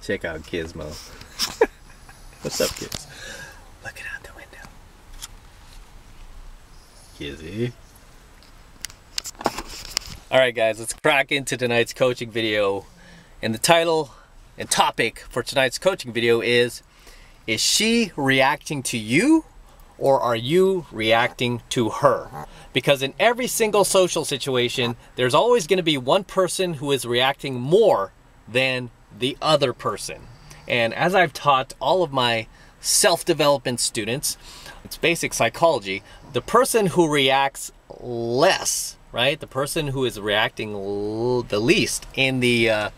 Check out Gizmo. What's up, kids? Looking out the window. Gizzy. Alright guys, let's crack into tonight's coaching video. And the title and topic for tonight's coaching video is she reacting to you or are you reacting to her? Because in every single social situation, there's always going to be one person who is reacting more than the other person. And as I've taught all of my self-development students, it's basic psychology, the person who reacts less, right? The person who is reacting the least in the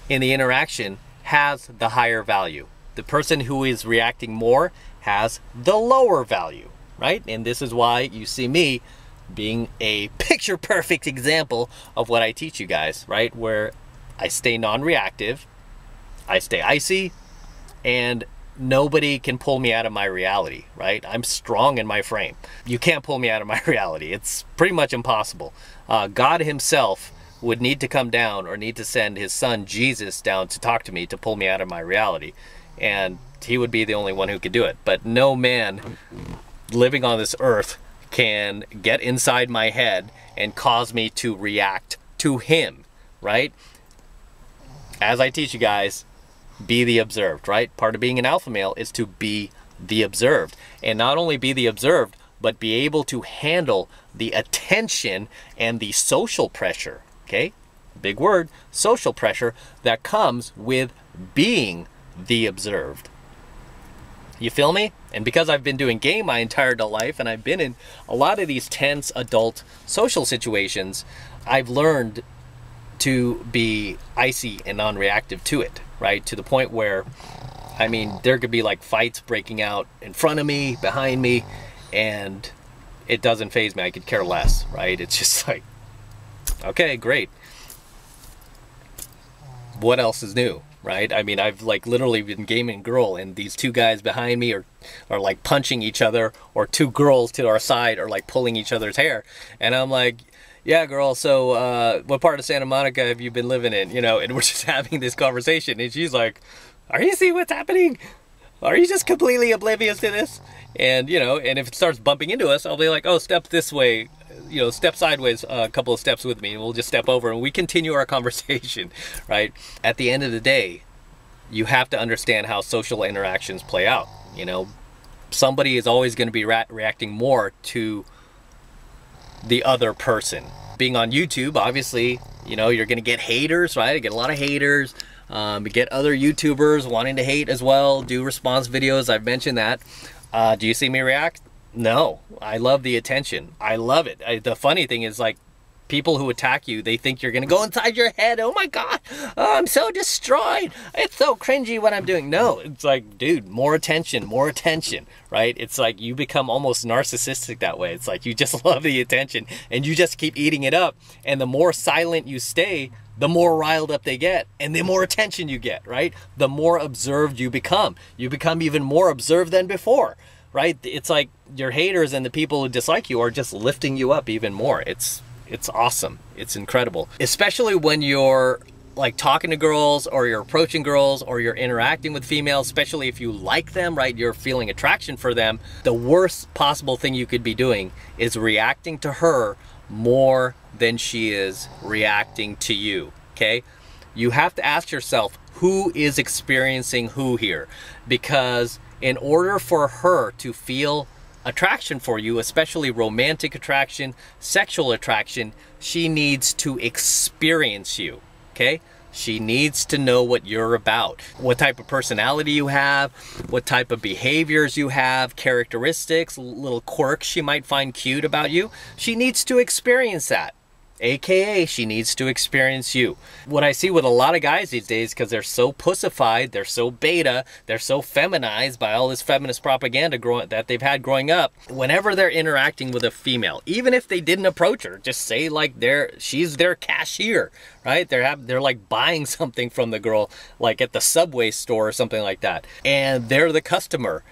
interaction has the higher value. The person who is reacting more has the lower value, right? And this is why you see me being a picture perfect example of what I teach you guys, right? Where I stay non-reactive, I stay icy, and nobody can pull me out of my reality, right? I'm strong in my frame. You can't pull me out of my reality. It's pretty much impossible. God himself would need to come down or need to send his son Jesus down to talk to me to pull me out of my reality. And he would be the only one who could do it. But no man living on this earth can get inside my head and cause me to react to him, right? As I teach you guys, be the observed, right? Part of being an alpha male is to be the observed. And not only be the observed, but be able to handle the attention and the social pressure, okay? Big word, social pressure that comes with being the observed. You feel me? And because I've been doing game my entire adult life and I've been in a lot of these tense adult social situations, I've learned to be icy and non-reactive to it, right? To the point where, I mean, there could be like fights breaking out in front of me, behind me, and it doesn't faze me. I could care less, right? It's just like, okay, great. What else is new? Right? I mean, I've like literally been gaming a girl and these two guys behind me are like punching each other, or two girls to our side are like pulling each other's hair. And I'm like, yeah, girl, so what part of Santa Monica have you been living in? You know, and we're just having this conversation and she's like, are you seeing what's happening? Are you just completely oblivious to this? And, you know, and if it starts bumping into us, I'll be like, oh, step this way. You know, step sideways a couple of steps with me and we'll just step over and we continue our conversation, right? At the end of the day, you have to understand how social interactions play out. You know, somebody is always going to be reacting more to the other person. Being on YouTube, obviously, you know, you're going to get haters, right? You get a lot of haters. You get other YouTubers wanting to hate as well, do response videos. I've mentioned that. Do you see me react? No, I love the attention. I love it. The funny thing is, like, people who attack you, they think you're going to go inside your head. Oh my God, oh, I'm so destroyed. It's so cringy what I'm doing. No, it's like, dude, more attention, right? It's like you become almost narcissistic that way. It's like you just love the attention and you just keep eating it up. And the more silent you stay, the more riled up they get and the more attention you get, right? The more observed you become. You become even more observed than before. Right? It's like your haters and the people who dislike you are just lifting you up even more. It's awesome. It's incredible. Especially when you're like talking to girls or you're approaching girls or you're interacting with females, especially if you like them, right? You're feeling attraction for them. The worst possible thing you could be doing is reacting to her more than she is reacting to you, okay? You have to ask yourself, who is experiencing who here? Because in order for her to feel attraction for you, especially romantic attraction, sexual attraction, she needs to experience you, okay? She needs to know what you're about, what type of personality you have, what type of behaviors you have, characteristics, little quirks she might find cute about you. She needs to experience that. AKA, she needs to experience you. What I see with a lot of guys these days, because they're so pussified, they're so beta, they're so feminized by all this feminist propaganda that they've had growing up, whenever they're interacting with a female, even if they didn't approach her, just say like she's their cashier, right? They're like buying something from the girl, like at the Subway store or something like that, and they're the customer.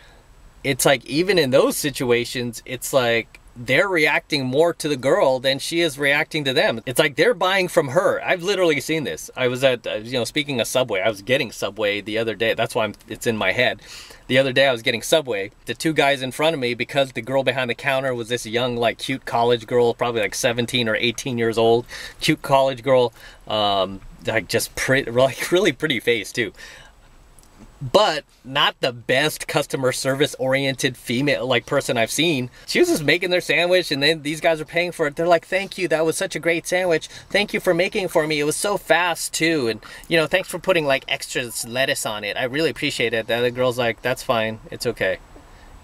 It's like, even in those situations, it's like, they're reacting more to the girl than she is reacting to them. It's like they're buying from her. I've literally seen this. I was at, you know, speaking of Subway, I was getting Subway the other day. That's why it's in my head. The other day I was getting Subway. The two guys in front of me, because the girl behind the counter was this young, like, cute college girl, probably like 17 or 18 years old, cute college girl, like just pretty, like really pretty face too. But not the best customer service oriented female like person I've seen. She was just making their sandwich, and then these guys are paying for it. They're like, thank you, that was such a great sandwich. Thank you for making it for me. It was so fast too. And you know, thanks for putting like extra lettuce on it. I really appreciate it. The other girl's like, that's fine, it's okay.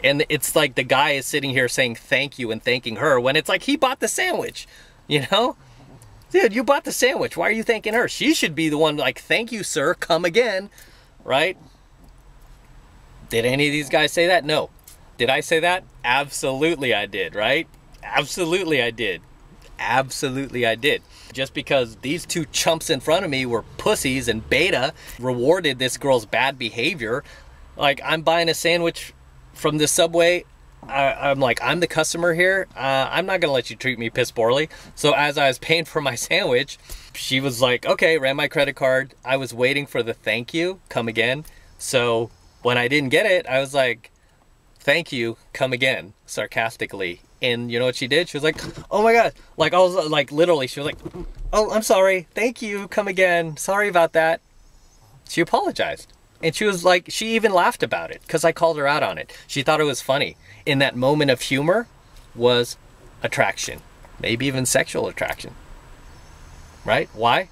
And it's like the guy is sitting here saying thank you and thanking her when it's like he bought the sandwich, you know? Dude, you bought the sandwich. Why are you thanking her? She should be the one like, thank you, sir, come again, right? Did any of these guys say that? No. Did I say that? Absolutely I did, right? Absolutely I did. Absolutely I did. Just because these two chumps in front of me were pussies and beta rewarded this girl's bad behavior. Like, I'm buying a sandwich from the Subway. I'm like, I'm the customer here. I'm not gonna let you treat me piss poorly. So as I was paying for my sandwich, she was like, okay, ran my credit card. I was waiting for the thank you, come again. So when I didn't get it, I was like, thank you, come again, sarcastically. And you know what she did? She was like, oh my God. Like, I was like, literally, she was like, oh, I'm sorry. Thank you, come again. Sorry about that. She apologized. And she was like, she even laughed about it because I called her out on it. She thought it was funny. In that moment of humor was attraction, maybe even sexual attraction, right? Why?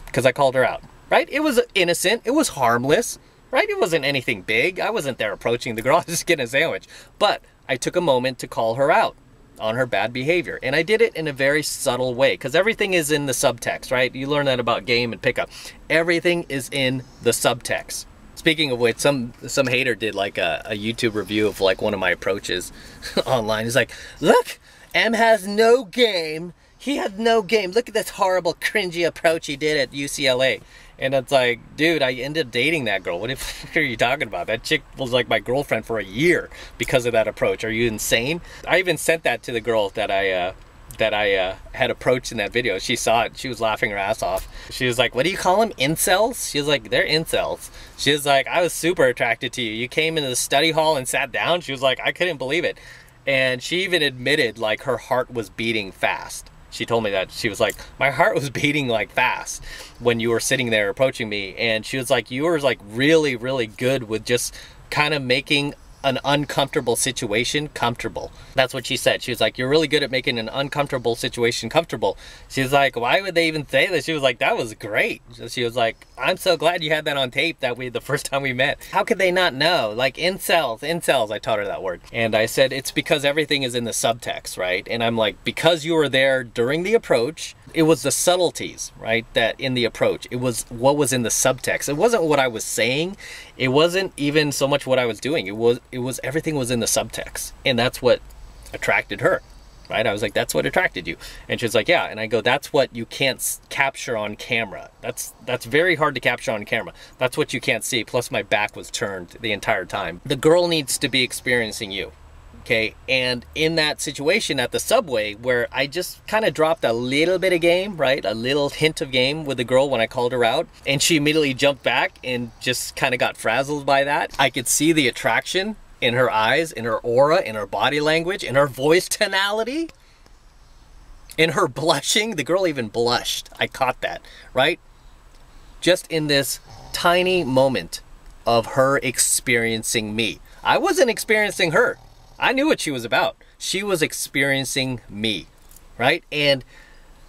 Because I called her out, right? It was innocent. It was harmless. Right? It wasn't anything big. I wasn't there approaching the girl. I was just getting a sandwich. But I took a moment to call her out on her bad behavior. And I did it in a very subtle way because everything is in the subtext, right? You learn that about game and pickup. Everything is in the subtext. Speaking of which, some hater did like a YouTube review of like one of my approaches online. He's like, look, M has no game. He had no game. Look at this horrible, cringy approach he did at UCLA. And it's like, dude, I ended up dating that girl. What the fuck are you talking about? That chick was like my girlfriend for a year because of that approach. Are you insane? I even sent that to the girl that I had approached in that video. She saw it. She was laughing her ass off. She was like, what do you call them? Incels? She was like, they're incels. She was like, I was super attracted to you. You came into the study hall and sat down. She was like, I couldn't believe it. And she even admitted like her heart was beating fast. She told me that. She was like, my heart was beating like fast when you were sitting there approaching me. And she was like, you were like really, really good with just kind of making an uncomfortable situation comfortable. That's what she said. She was like, you're really good at making an uncomfortable situation comfortable. She was like, why would they even say this? She was like, that was great. She was like, I'm so glad you had that on tape that the first time we met. How could they not know? Like incels, I taught her that word. And I said, it's because everything is in the subtext, right? And I'm like, because you were there during the approach, it was the subtleties, right, that in the approach. It was what was in the subtext. It wasn't what I was saying. It wasn't even so much what I was doing. It was everything was in the subtext. And that's what attracted her, right? I was like, that's what attracted you. And she was like, yeah. And I go, that's what you can't capture on camera. That's very hard to capture on camera. That's what you can't see. Plus my back was turned the entire time. The girl needs to be experiencing you. Okay, and in that situation at the Subway where I just kind of dropped a little bit of game, right? A little hint of game with the girl when I called her out, and she immediately jumped back and just kind of got frazzled by that. I could see the attraction in her eyes, in her aura, in her body language, in her voice tonality, in her blushing. The girl even blushed. I caught that, right? Just in this tiny moment of her experiencing me. I wasn't experiencing her. I knew what she was about. She was experiencing me, right? And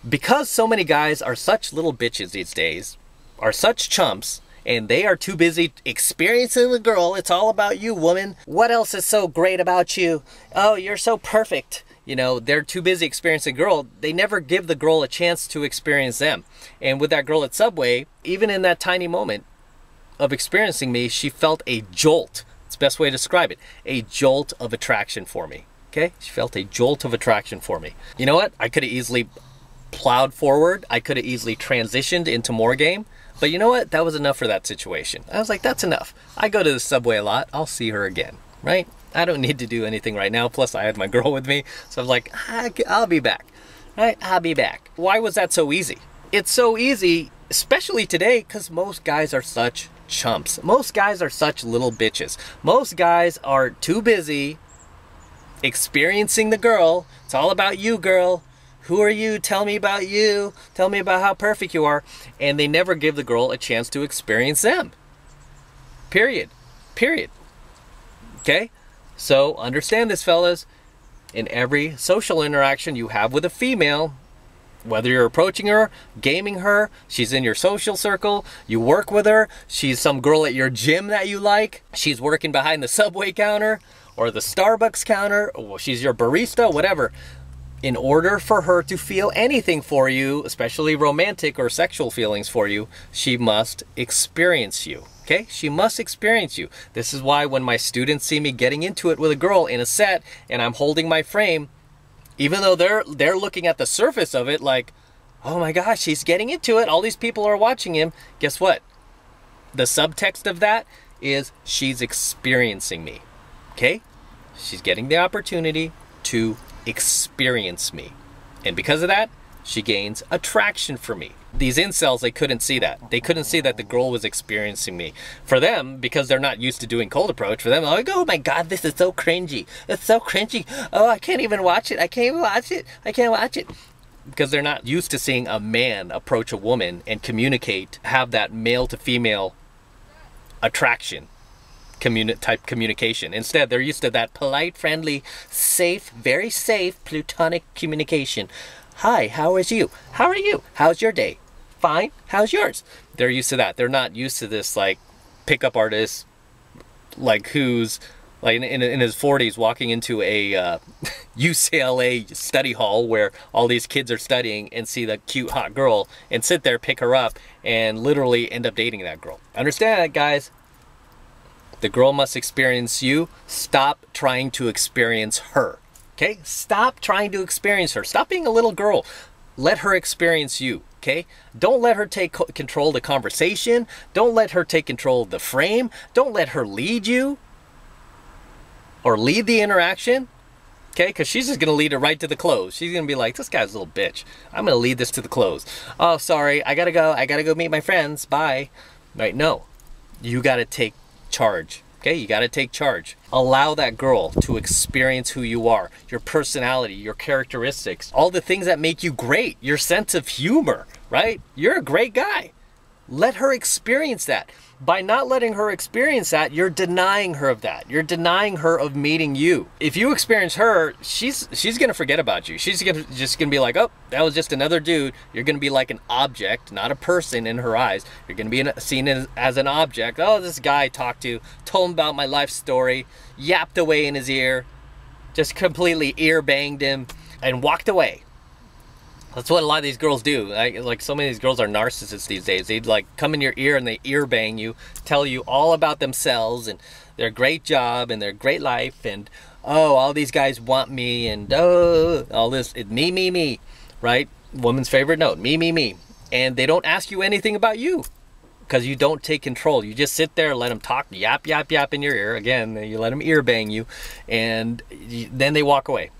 because so many guys are such little bitches these days, are such chumps, and they are too busy experiencing the girl, it's all about you, woman. What else is so great about you? Oh, you're so perfect. You know, they're too busy experiencing the girl. They never give the girl a chance to experience them. And with that girl at Subway, even in that tiny moment of experiencing me, she felt a jolt. It's the best way to describe it. A jolt of attraction for me. Okay? She felt a jolt of attraction for me. You know what? I could have easily plowed forward. I could have easily transitioned into more game. But you know what? That was enough for that situation. I was like, that's enough. I go to the Subway a lot. I'll see her again. Right? I don't need to do anything right now. Plus, I had my girl with me. So I was like, I'll be back. Right? I'll be back. Why was that so easy? It's so easy, especially today, because most guys are such chumps. Most guys are such little bitches. Most guys are too busy experiencing the girl. It's all about you, girl. Who are you? Tell me about you. Tell me about how perfect you are. And they never give the girl a chance to experience them. Period. Period. Okay? So understand this, fellas. In every social interaction you have with a female, whether you're approaching her, gaming her, she's in your social circle, you work with her, she's some girl at your gym that you like, she's working behind the Subway counter or the Starbucks counter, or she's your barista, whatever. In order for her to feel anything for you, especially romantic or sexual feelings for you, she must experience you. Okay? She must experience you. This is why when my students see me getting into it with a girl in a set and I'm holding my frame, even though they're looking at the surface of it like, oh my gosh, he's getting into it, all these people are watching him, guess what? The subtext of that is she's experiencing me. Okay? She's getting the opportunity to experience me. And because of that, she gains attraction for me. These incels, they couldn't see that. They couldn't see that the girl was experiencing me. For them, because they're not used to doing cold approach, for them, like, oh my God, this is so cringy. It's so cringy. Oh, I can't even watch it. I can't even watch it. I can't watch it. Because they're not used to seeing a man approach a woman and communicate, have that male to female attraction type communication. Instead, they're used to that polite, friendly, safe, very safe platonic communication. Hi, how is you? How are you? How's your day? Fine. How's yours? They're used to that. They're not used to this like pickup artist, like who's like in his 40s walking into a UCLA study hall where all these kids are studying and see the cute hot girl and sit there, pick her up, and literally end up dating that girl. Understand that, guys? The girl must experience you. Stop trying to experience her. Okay? Stop trying to experience her. Stop being a little girl. Let her experience you. Okay? Don't let her take control of the conversation. Don't let her take control of the frame. Don't let her lead you or lead the interaction. Okay? Because she's just going to lead it right to the close. She's going to be like, this guy's a little bitch. I'm going to lead this to the close. Oh, sorry. I got to go. I got to go meet my friends. Bye. Right? No. You got to take charge. Okay, you got to take charge. Allow that girl to experience who you are, your personality, your characteristics, all the things that make you great, your sense of humor, right? You're a great guy. Let her experience that. By not letting her experience that, you're denying her of that. You're denying her of meeting you. If you experience her, she's going to forget about you. She's just going to be like, oh, that was just another dude. You're going to be like an object, not a person in her eyes. You're going to be seen as an object. Oh, this guy I talked to, told him about my life story, yapped away in his ear, just completely ear banged him, and walked away. That's what a lot of these girls do. Like so many of these girls are narcissists these days. They like come in your ear and they ear bang you, tell you all about themselves and their great job and their great life and oh, all these guys want me and oh, all this, me, right? Woman's favorite note, me. And they don't ask you anything about you because you don't take control. You just sit there, let them talk, yap in your ear. Again, you let them ear bang you and then they walk away.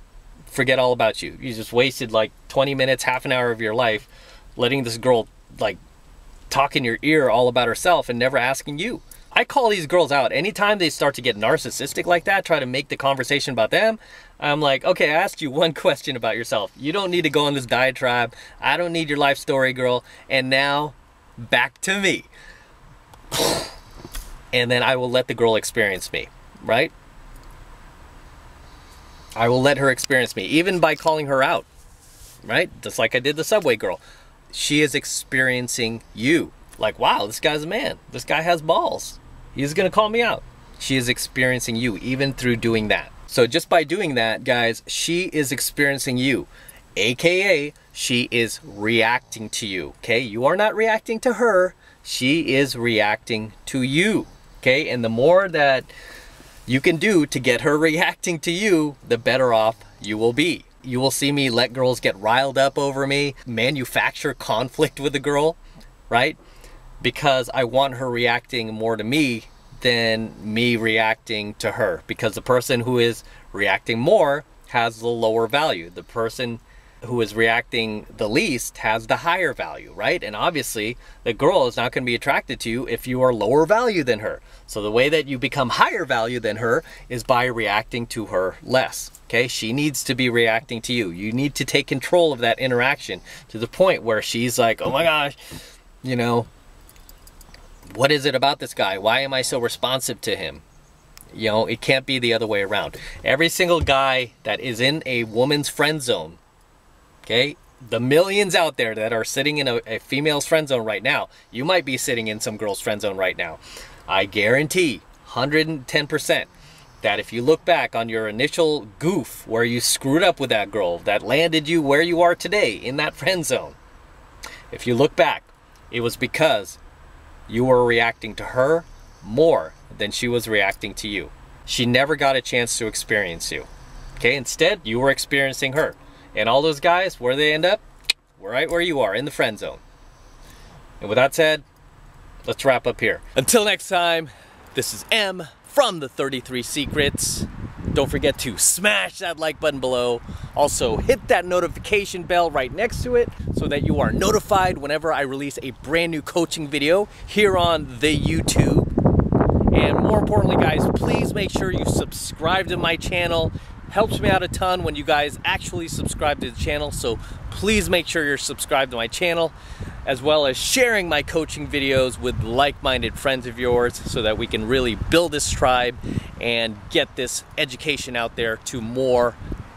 Forget all about you. You just wasted like 20 minutes, half an hour of your life letting this girl like talk in your ear all about herself and never asking you. I call these girls out. Anytime they start to get narcissistic like that, try to make the conversation about them, I'm like, okay, I asked you one question about yourself. You don't need to go on this diatribe. I don't need your life story, girl. And now, back to me. And then I will let the girl experience me, right? I will let her experience me, even by calling her out, right? Just like I did the Subway girl. She is experiencing you. Like, wow, this guy's a man. This guy has balls. He's going to call me out. She is experiencing you, even through doing that. So just by doing that, guys, she is experiencing you. AKA, she is reacting to you, okay? You are not reacting to her. She is reacting to you, okay? And the more that you can do to get her reacting to you, the better off you will be. You will see me let girls get riled up over me, manufacture conflict with the girl, right? Because I want her reacting more to me than me reacting to her, because the person who is reacting more has the lower value. The person who is reacting the least has the higher value, right? And obviously the girl is not going to be attracted to you if you are lower value than her. So the way that you become higher value than her is by reacting to her less. Okay, she needs to be reacting to you. You need to take control of that interaction to the point where she's like, oh my gosh, you know, what is it about this guy? Why am I so responsive to him? You know, it can't be the other way around. Every single guy that is in a woman's friend zone, okay, the millions out there that are sitting in a female's friend zone right now, you might be sitting in some girl's friend zone right now. I guarantee 110% that if you look back on your initial goof where you screwed up with that girl that landed you where you are today in that friend zone, if you look back, it was because you were reacting to her more than she was reacting to you. She never got a chance to experience you. Okay, instead, you were experiencing her. And all those guys, where they end up? Right where you are, in the friend zone. And with that said, let's wrap up here. Until next time, this is M from the 33 Secrets. Don't forget to smash that like button below. Also, hit that notification bell right next to it so that you are notified whenever I release a brand new coaching video here on the YouTube. And more importantly, guys, please make sure you subscribe to my channel. Helps me out a ton when you guys actually subscribe to the channel, so please make sure you're subscribed to my channel, as well as sharing my coaching videos with like-minded friends of yours so that we can really build this tribe and get this education out there to more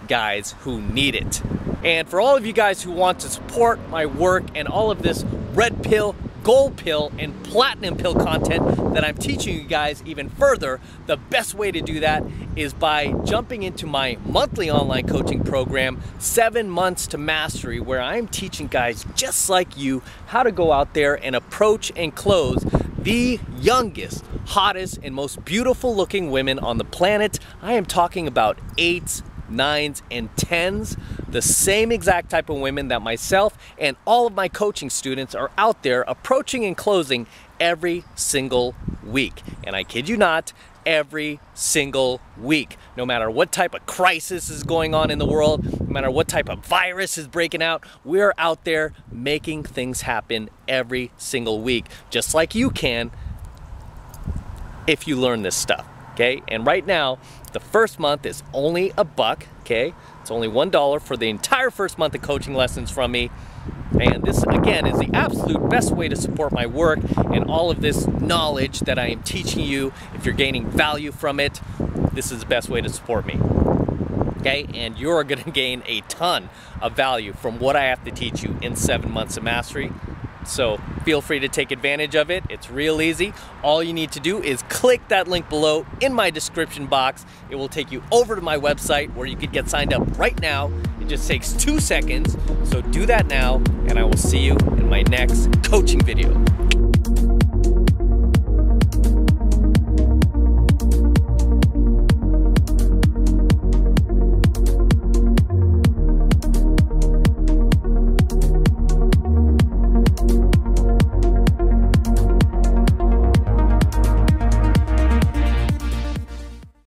guys who need it. And for all of you guys who want to support my work and all of this red pill, gold pill, and platinum pill content that I'm teaching you guys even further, the best way to do that is by jumping into my monthly online coaching program, 7 Months to Mastery, where I'm teaching guys just like you how to go out there and approach and close the youngest, hottest, and most beautiful looking women on the planet. I am talking about 8s, 9s, and 10s, the same exact type of women that myself and all of my coaching students are out there approaching and closing every single week. And I kid you not, every single week. No matter what type of crisis is going on in the world, no matter what type of virus is breaking out, we're out there making things happen every single week, just like you can if you learn this stuff. Okay, and right now the first month is only $1. Okay, it's only $1 for the entire first month of coaching lessons from me. And this again is the absolute best way to support my work and all of this knowledge that I am teaching you. If you're gaining value from it, this is the best way to support me. Okay, and you're going to gain a ton of value from what I have to teach you in 7 months of mastery. So feel free to take advantage of it. It's real easy. All you need to do is click that link below in my description box. It will take you over to my website where you could get signed up right now. It just takes 2 seconds. So do that now, and I will see you in my next coaching video.